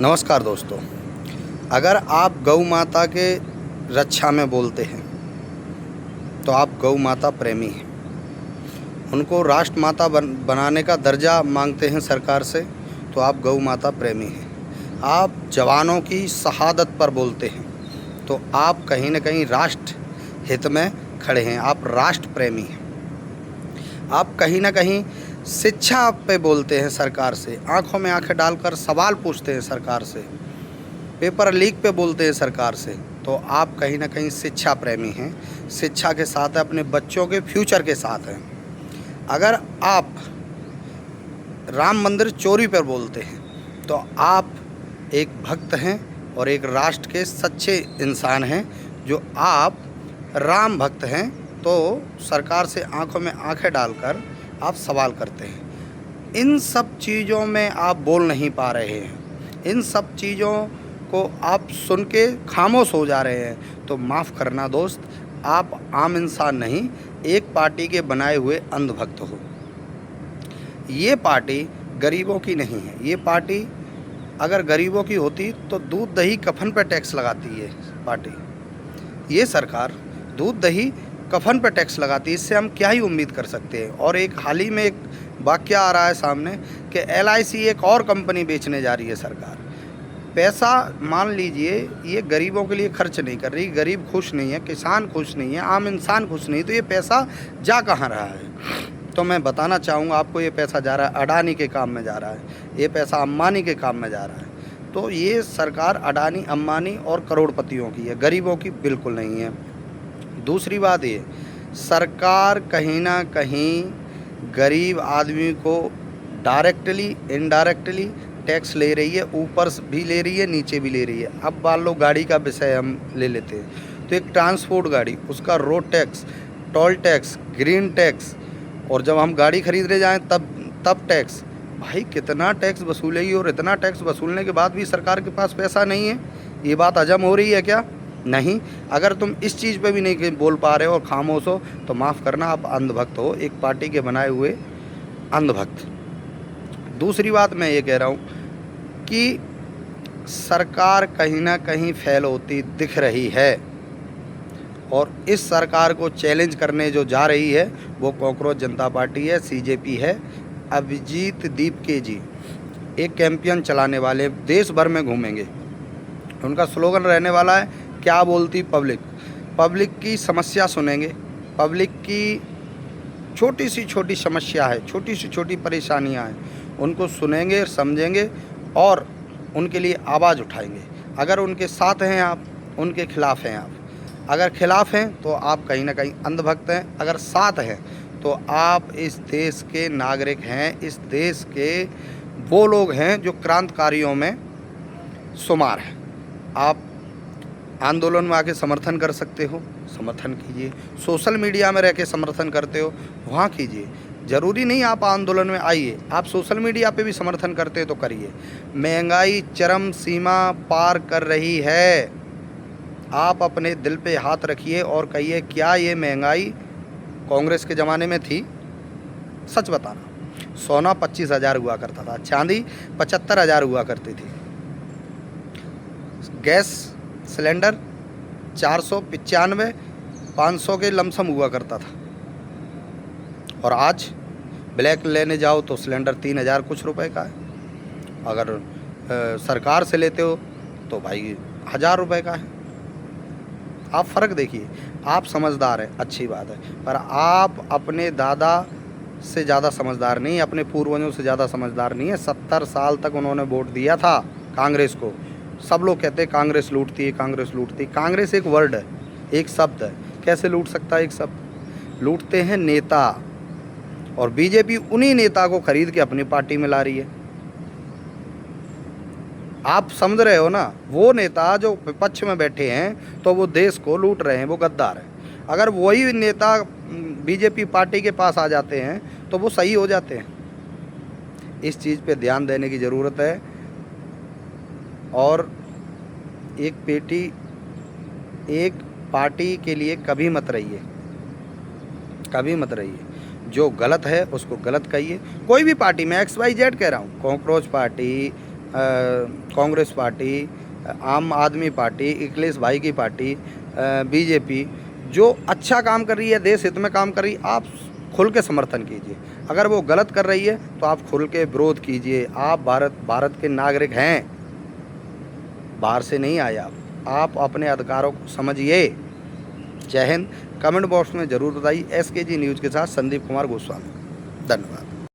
नमस्कार दोस्तों। अगर आप गौ माता के रक्षा में बोलते हैं तो आप गौ माता प्रेमी हैं। उनको राष्ट्र माता बनाने का दर्जा मांगते हैं सरकार से तो आप गौ माता प्रेमी हैं। आप जवानों की शहादत पर बोलते हैं तो आप कहीं न कहीं राष्ट्र हित में खड़े हैं, आप राष्ट्र प्रेमी हैं। आप कहीं न कहीं शिक्षा पे बोलते हैं सरकार से, आंखों में आंखें डालकर सवाल पूछते हैं सरकार से, पेपर लीक पे बोलते हैं सरकार से, तो आप कहीं ना कहीं शिक्षा प्रेमी हैं, शिक्षा के साथ है, अपने बच्चों के फ्यूचर के साथ हैं। अगर आप राम मंदिर चोरी पर बोलते हैं तो आप एक भक्त हैं और एक राष्ट्र के सच्चे इंसान हैं। जो आप राम भक्त हैं तो सरकार से आंखों में आंखें डालकर आप सवाल करते हैं। इन सब चीज़ों में आप बोल नहीं पा रहे हैं, इन सब चीज़ों को आप सुन के खामोश हो जा रहे हैं, तो माफ़ करना दोस्त, आप आम इंसान नहीं, एक पार्टी के बनाए हुए अंधभक्त हो। ये पार्टी गरीबों की नहीं है। ये पार्टी अगर गरीबों की होती तो दूध दही कफन पर टैक्स लगाती है पार्टी। ये सरकार दूध दही कफन पर टैक्स लगाती है, इससे हम क्या ही उम्मीद कर सकते हैं। और एक हाल ही में एक वाक़या आ रहा है सामने कि LIC एक और कंपनी बेचने जा रही है सरकार। पैसा मान लीजिए ये गरीबों के लिए खर्च नहीं कर रही, गरीब खुश नहीं है, किसान खुश नहीं है, आम इंसान खुश नहीं, तो ये पैसा जा कहाँ रहा है? तो मैं बताना चाहूँगा आपको, ये पैसा जा रहा है अडानी के काम में जा रहा है, ये पैसा अंबानी के काम में जा रहा है। तो ये सरकार अडानी, अंबानी और करोड़पतियों की है, गरीबों की बिल्कुल नहीं है। दूसरी बात ये, सरकार कहीं ना कहीं गरीब आदमी को डायरेक्टली इनडायरेक्टली टैक्स ले रही है, ऊपर भी ले रही है, नीचे भी ले रही है। अब मान लो गाड़ी का विषय हम ले लेते हैं तो एक ट्रांसपोर्ट गाड़ी, उसका road tax, toll tax, green tax, और जब हम गाड़ी खरीदने जाएं तब टैक्स। भाई कितना टैक्स वसूलेगी? और इतना टैक्स वसूलने के बाद भी सरकार के पास पैसा नहीं है। ये बात हजम हो रही है क्या? नहीं। अगर तुम इस चीज़ पे भी नहीं बोल पा रहे हो और खामोश हो तो माफ़ करना, आप अंधभक्त हो, एक पार्टी के बनाए हुए अंधभक्त। दूसरी बात मैं ये कह रहा हूँ कि सरकार कहीं ना कहीं फेल होती दिख रही है, और इस सरकार को चैलेंज करने जो जा रही है वो कॉकरोच जनता पार्टी है, CJP है। अभिजीत दीपके जी एक कैंपेन चलाने वाले, देश भर में घूमेंगे। उनका स्लोगन रहने वाला है, क्या बोलती पब्लिक। पब्लिक की समस्या सुनेंगे, पब्लिक की छोटी सी छोटी समस्या है, छोटी सी छोटी परेशानियां हैं, उनको सुनेंगे, समझेंगे और उनके लिए आवाज़ उठाएंगे। अगर उनके साथ हैं आप, उनके खिलाफ हैं आप। अगर खिलाफ हैं तो आप कहीं ना कहीं अंधभक्त हैं, अगर साथ हैं तो आप इस देश के नागरिक हैं, इस देश के वो लोग हैं जो क्रांतिकारियों में शुमार हैं। आप आंदोलन में आके समर्थन कर सकते हो, समर्थन कीजिए। सोशल मीडिया में रह के समर्थन करते हो, वहाँ कीजिए। ज़रूरी नहीं आप आंदोलन में आइए, आप सोशल मीडिया पे भी समर्थन करते तो करिए। महंगाई चरम सीमा पार कर रही है। आप अपने दिल पे हाथ रखिए और कहिए, क्या ये महंगाई कांग्रेस के ज़माने में थी? सच बताना। सोना 25,000 हुआ करता था, चांदी 75,000 हुआ करती थी, गैस सिलेंडर 495 500 के लमसम हुआ करता था, और आज ब्लैक लेने जाओ तो सिलेंडर 3,000 कुछ रुपए का है। अगर सरकार से लेते हो तो भाई 1,000 रुपये का है। आप फ़र्क देखिए। आप समझदार हैं, अच्छी बात है, पर आप अपने दादा से ज़्यादा समझदार नहीं, अपने पूर्वजों से ज़्यादा समझदार नहीं है। 70 साल तक उन्होंने वोट दिया था कांग्रेस को। सब लोग कहते हैं कांग्रेस लूटती है, कांग्रेस लूटती है। कांग्रेस एक वर्ड है, एक शब्द है, कैसे लूट सकता है एक शब्द? लूटते हैं नेता, और BJP उन्हीं नेता को खरीद के अपनी पार्टी में ला रही है। आप समझ रहे हो ना? वो नेता जो विपक्ष में बैठे हैं तो वो देश को लूट रहे हैं, वो गद्दार हैं। अगर वही नेता BJP पार्टी के पास आ जाते हैं तो वो सही हो जाते हैं। इस चीज़ पे ध्यान देने की ज़रूरत है। और एक पार्टी के लिए कभी मत रहिए, कभी मत रहिए। जो गलत है उसको गलत कहिए। कोई भी पार्टी, मैं XYZ कह रहा हूँ, कॉकरोच पार्टी, कांग्रेस पार्टी, आम आदमी पार्टी, अखिलेश भाई की पार्टी, बीजेपी जो अच्छा काम कर रही है, देश हित में काम कर रही है, आप खुल के समर्थन कीजिए। अगर वो गलत कर रही है तो आप खुल के विरोध कीजिए। आप भारत के नागरिक हैं, बाहर से नहीं आए आप अपने अधिकारों को समझिए। जय हिंद। कमेंट बॉक्स में ज़रूर बताइए। SKG न्यूज़ के साथ संदीप कुमार गोस्वामी। धन्यवाद।